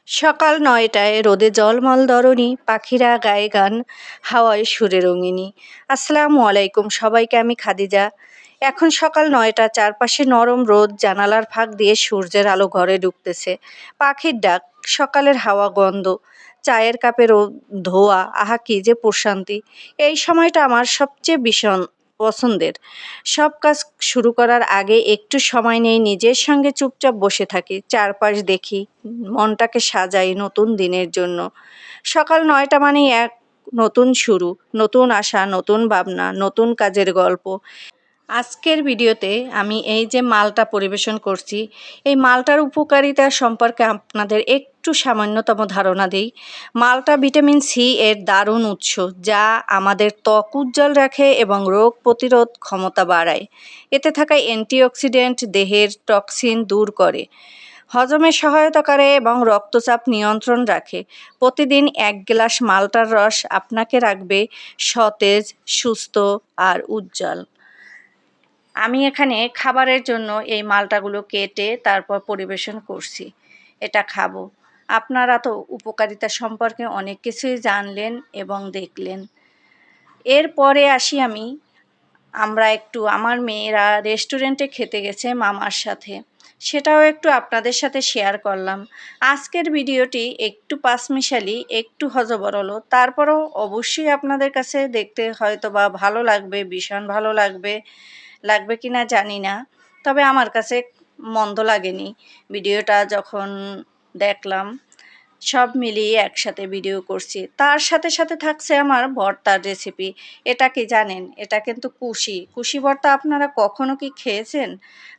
সকাল ৯টায় রোদে জলমল দরণী, পাখিরা গায়ে গান, হাওয়ায় সুরে রঙিনী। আসসালামু আলাইকুম সবাইকে, আমি খাদিজা। এখন সকাল ৯টা, চারপাশে নরম রোদ, জানালার ফাঁক দিয়ে সূর্যের আলো ঘরে ঢুকতেছে। পাখির ডাক, সকালের হাওয়া গন্ধ, চায়ের কাপের ধোয়া, আহা কি যে প্রশান্তি! এই সময়টা আমার সবচেয়ে ভীষণ পছন্দের। সব কাজ শুরু করার আগে একটু সময় নেই, নিজের সঙ্গে চুপচাপ বসে থাকি, চারপাশ দেখি, মনটাকে সাজাই নতুন দিনের জন্য। সকাল ৯টা মানেই এক নতুন শুরু, নতুন আশা, নতুন ভাবনা, নতুন কাজের গল্প। আজকের ভিডিওতে আমি এই যে মালটা পরিবেশন করছি, এই মালটার উপকারিতা সম্পর্কে আপনাদের একটু সামান্যতম ধারণা দিই। মালটা ভিটামিন সি এর দারুণ উৎস, যা আমাদের ত্বক উজ্জ্বল রাখে এবং রোগ প্রতিরোধ ক্ষমতা বাড়ায়। এতে থাকা অ্যান্টিঅক্সিডেন্ট দেহের টক্সিন দূর করে, হজমে সহায়তা করে এবং রক্তচাপ নিয়ন্ত্রণ রাখে। প্রতিদিন ১ গ্লাস মালটার রস আপনাকে রাখবে সতেজ, সুস্থ আর উজ্জ্বল। আমি এখানে খাবারের জন্য এই মালটাগুলো কেটে তারপর পরিবেশন করছি, এটা খাবো। আপনারা তো উপকারিতা সম্পর্কে অনেক কিছুই জানলেন এবং দেখলেন। এরপরে আসি আমরা একটু, আমার মেয়েরা রেস্টুরেন্টে খেতে গেছে মামার সাথে, সেটাও একটু আপনাদের সাথে শেয়ার করলাম। আজকের ভিডিওটি একটু পাঁচমিশালি, একটু হজবরল, তারপরও অবশ্যই আপনাদের কাছে দেখতে হয়তো বা ভালো লাগবে, ভীষণ ভালো লাগবে। লাগবে কি না জানি না, তবে আমার কাছে মন্দ লাগেনি ভিডিওটা যখন দেখলাম। সব মিলিয়ে একসাথে ভিডিও করছি। তার সাথে সাথে থাকছে আমার ভর্তার রেসিপি। এটা কি জানেন? এটা কিন্তু কুশি ভর্তা। আপনারা কখনো কি খেয়েছেন?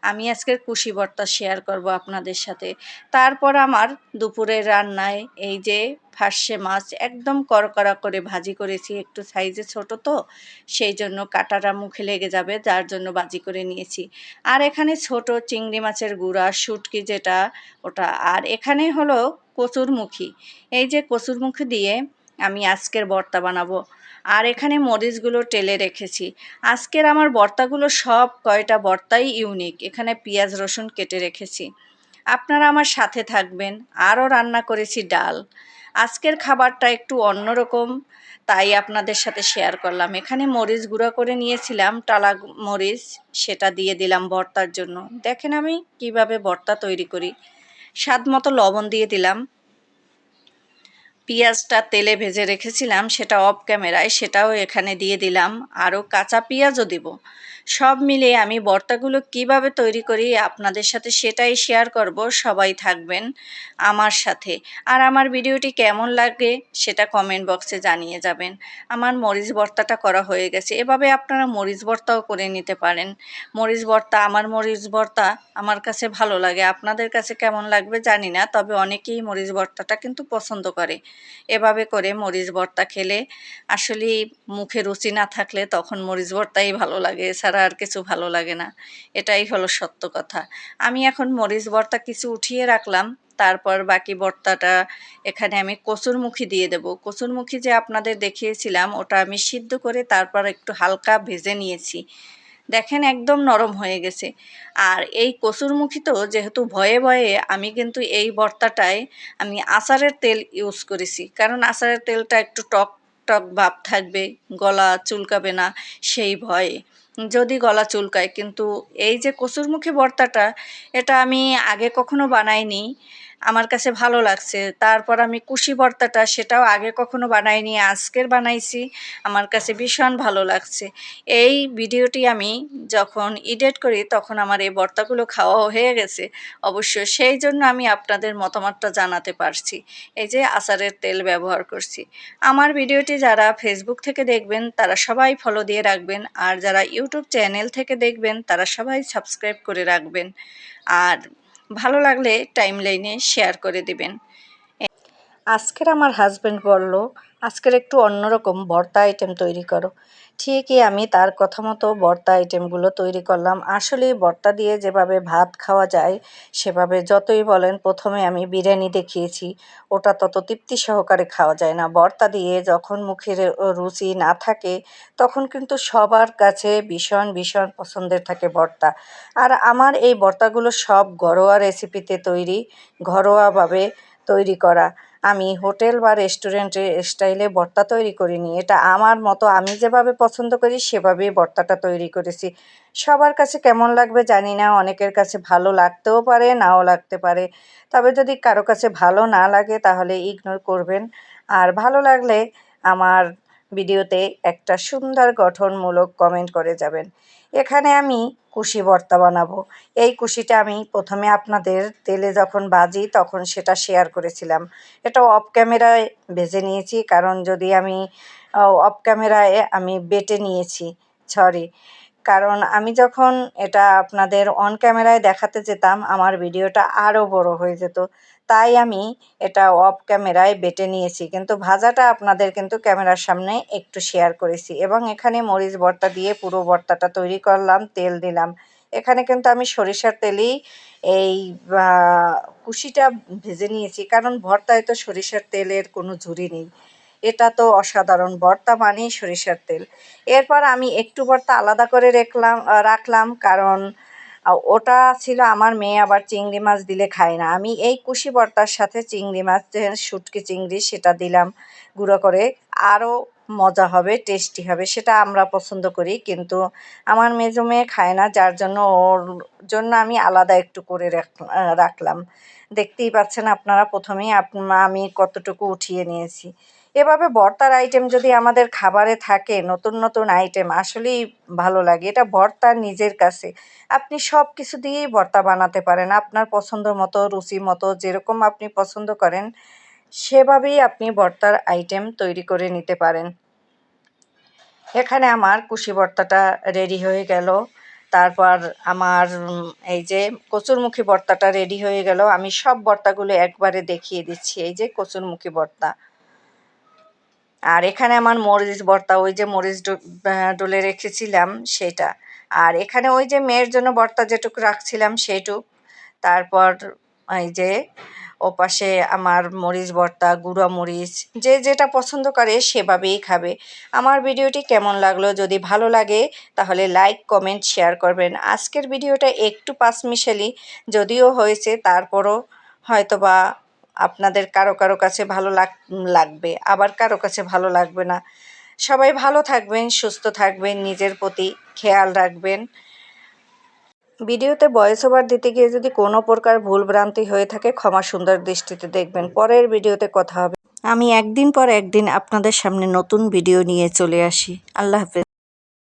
আমি আজকের কুশি ভর্তা শেয়ার করব আপনাদের সাথে। তারপর আমার দুপুরের রান্নায় এই যে ফার্সে মাছ একদম করকরা করে ভাজি করেছি, একটু সাইজে ছোট তো, সেই জন্য কাঁটাটা মুখে লেগে যাবে, যার জন্য ভাজি করে নিয়েছি। আর এখানে ছোট চিংড়ি মাছের গুঁড়া, শুটকি যেটা, ওটা। আর এখানে হলো কচুরমুখী। এই যে কচুরমুখী দিয়ে আমি আজকের ভর্তা বানাবো। আর এখানে মরিচগুলো টেলে রেখেছি। আজকের আমার ভর্তাগুলো সব কয়টা ভর্তাই ইউনিক। এখানে পেঁয়াজ রসুন কেটে রেখেছি। আপনারা আমার সাথে থাকবেন। আরও রান্না করেছি ডাল। আজকের খাবারটা একটু অন্যরকম, তাই আপনাদের সাথে শেয়ার করলাম। এখানে মরিচ গুঁড়া করে নিয়েছিলাম, টালা মরিচ, সেটা দিয়ে দিলাম ভর্তার জন্য। দেখেন আমি কিভাবে ভর্তা তৈরি করি। স্বাদ মতো লবণ দিয়ে দিলাম। পেঁয়াজটা তেলে ভেজে রেখেছিলাম, সেটা অফ ক্যামেরায়, সেটাও এখানে দিয়ে দিলাম। আরও কাঁচা পেঁয়াজও দিব। সব মিলিয়ে আমি ভর্তাগুলো কিভাবে তৈরি করি আপনাদের সাথে সেটাই শেয়ার করব। সবাই থাকবেন আমার সাথে। আর আমার ভিডিওটি কেমন লাগে সেটা কমেন্ট বক্সে জানিয়ে যাবেন। আমার মরিচ ভর্তাটা করা হয়ে গেছে। এভাবে আপনারা মরিচ ভর্তাও করে নিতে পারেন। আমার মরিচ ভর্তা আমার কাছে ভালো লাগে। আপনাদের কাছে কেমন লাগবে জানি না, তবে অনেকেই মরিচ ভর্তাটা কিন্তু পছন্দ করে। এভাবে করে মরিচ ভর্তা খেলে আসলেই মুখে রুচি না থাকলে তখন মরিচ ভর্তাই ভালো লাগে, এছাড়া আর কিছু ভালো লাগে না। এটাই হলো সত্য কথা। আমি এখন মরিচ ভর্তা কিছু উঠিয়ে রাখলাম, তারপর বাকি ভর্তাটা এখানে আমি কচুরমুখী দিয়ে দেব। কচুরমুখী যে আপনাদের দেখিয়েছিলাম, ওটা আমি সিদ্ধ করে তারপর একটু হালকা ভেজে নিয়েছি। দেখেন একদম নরম হয়ে গেছে। আর এই কচুরমুখী তো যেহেতু ভয়ে ভয়ে আমি কিন্তু এই ভর্তাটায় আমি আচারের তেল ইউজ করেছি, কারণ আচারের তেলটা একটু টক টক ভাব থাকবে, গলা চুলকাবে না সেই ভয়ে। যদি গলা চুলকায়, কিন্তু এই যে কচুরমুখী ভর্তাটা, এটা আমি আগে কখনো বানাইনি, আমার কাছে ভালো লাগছে। তারপর আমি কুশি ভর্তাটা, সেটাও আগে কখনো বানাইনি, আজকের বানাইছি, আমার কাছে ভীষণ ভালো লাগছে। এই ভিডিওটি আমি যখন এডিট করি তখন আমার এই ভর্তাগুলো খাওয়া হয়ে গেছে অবশ্য, সেই জন্য আমি আপনাদের মতামতটা জানাতে পারছি। এই যে আচারের তেল ব্যবহার করছি। আমার ভিডিওটি যারা ফেসবুক থেকে দেখবেন তারা সবাই ফলো দিয়ে রাখবেন, আর যারা ইউটিউব চ্যানেল থেকে দেখবেন তারা সবাই সাবস্ক্রাইব করে রাখবেন, আর ভালো লাগলে টাইমলাইনে শেয়ার করে দিবেন। আজকের আমার হাজব্যান্ড বলল, আজকের একটু অন্যরকম ভর্তা আইটেম তৈরি করো। ঠিকই আমি তার কথা মতো ভর্তা আইটেমগুলো তৈরি করলাম। আসলে ভর্তা দিয়ে যেভাবে ভাত খাওয়া যায়, সেভাবে যতই বলেন, প্রথমে আমি বিরিয়ানি দেখিয়েছি, ওটা তত তৃপ্তি সহকারে খাওয়া যায় না। ভর্তা দিয়ে যখন মুখের রুচি না থাকে, তখন কিন্তু সবার কাছে ভীষণ ভীষণ পছন্দের থাকে ভর্তা। আর আমার এই ভর্তাগুলো সব ঘরোয়া রেসিপিতে তৈরি, ঘরোয়াভাবে তৈরি করা। আমি হোটেল বা রেস্টুরেন্টের স্টাইলে ভর্তা তৈরি করিনি। এটা আমার মতো আমি যেভাবে পছন্দ করি সেভাবেই ভর্তাটা তৈরি করেছি। সবার কাছে কেমন লাগবে জানি না, অনেকের কাছে ভালো লাগতেও পারে, নাও লাগতে পারে। তবে যদি কারো কাছে ভালো না লাগে তাহলে ইগনোর করবেন। আর ভালো লাগলে আমার ভিডিওতে একটা সুন্দর গঠনমূলক কমেন্ট করে যাবেন। এখানে আমি কুশি ভর্তা বানাবো। এই কুশিটা আমি প্রথমে আপনাদের তেলে যখন ভাজি তখন সেটা শেয়ার করেছিলাম। এটা অফ ক্যামেরায় ভেজে নিয়েছি, কারণ যদি আমি অফ ক্যামেরায় আমি বেটে নিয়েছি, সরি, কারণ আমি যখন এটা আপনাদের অন ক্যামেরায় দেখাতে যেতাম আমার ভিডিওটা আরও বড় হয়ে যেত, তাই আমি এটা অফ ক্যামেরায় বেটে নিয়েছি, কিন্তু ভাজাটা আপনাদের কিন্তু ক্যামেরার সামনে একটু শেয়ার করেছি। এবং এখানে মরিচ ভর্তা দিয়ে পুরো ভর্তাটা তৈরি করলাম, তেল দিলাম। এখানে কিন্তু আমি সরিষার তেলেই এই কুশিটা ভেজে নিয়েছি, কারণ ভর্তায় তো সরিষার তেলের কোনো ঝুরি নেই। এটা তো অসাধারণ, ভর্তা মানেই সরিষার তেল। এরপর আমি একটু ভর্তা আলাদা করে রাখলাম, কারণ ওটা ছিল আমার মেয়ে আবার চিংড়ি মাছ দিলে খায় না। আমি এই কুশি ভর্তার সাথে চিংড়ি মাছ, শুটকি চিংড়ি, সেটা দিলাম গুঁড়ো করে, আরও মজা হবে, টেস্টি হবে। সেটা আমরা পছন্দ করি, কিন্তু আমার মেজো মেয়ে খায় না, যার জন্য ওর জন্য আমি আলাদা একটু করে রাখলাম। দেখতেই পাচ্ছেন আপনারা, প্রথমেই আমি কতটুকু উঠিয়ে নিয়েছি। এভাবে ভর্তার আইটেম যদি আমাদের খাবারে থাকে, নতুন নতুন আইটেম, আসলেই ভালো লাগে। এটা ভর্তা নিজের কাছে, আপনি সব কিছু দিয়েই ভর্তা বানাতে পারেন, আপনার পছন্দ মতো, রুচি মতো, যেরকম আপনি পছন্দ করেন সেভাবেই আপনি ভর্তার আইটেম তৈরি করে নিতে পারেন। এখানে আমার কুশি ভর্তাটা রেডি হয়ে গেল। তারপর আমার এই যে কচুরমুখী ভর্তাটা রেডি হয়ে গেল। আমি সব ভর্তাগুলো একবারে দেখিয়ে দিচ্ছি। এই যে কচুরমুখী ভর্তা, আর এখানে আমার মরিচ ভর্তা, ওই যে মরিচ ডলে রেখেছিলাম সেটা, আর এখানে ওই যে মেয়ের জন্য ভর্তা যেটুকু রাখছিলাম সেইটুক। তারপর এই যে ওপাশে আমার মরিচ ভর্তা, গুঁড়ো মরিচ, যে যেটা পছন্দ করে সেভাবেই খাবে। আমার ভিডিওটি কেমন লাগলো, যদি ভালো লাগে তাহলে লাইক, কমেন্ট, শেয়ার করবেন। আজকের ভিডিওটা একটু পাঁচমিশালি যদিও হয়েছে, তারপরও হয়তোবা আপনাদের কারো কারো কাছে ভালো লাগবে, আবার কারো কাছে ভালো লাগবে না। সবাই ভালো থাকবেন, সুস্থ থাকবেন, নিজের প্রতি খেয়াল রাখবেন। ভিডিওতে ভয়েস ওভার দিতে গিয়ে যদি কোনো প্রকার ভুলভ্রান্তি হয়ে থাকে ক্ষমা সুন্দর দৃষ্টিতে দেখবেন। পরের ভিডিওতে কথা হবে। আমি একদিন পর একদিন আপনাদের সামনে নতুন ভিডিও নিয়ে চলে আসি। আল্লাহ হাফেজ।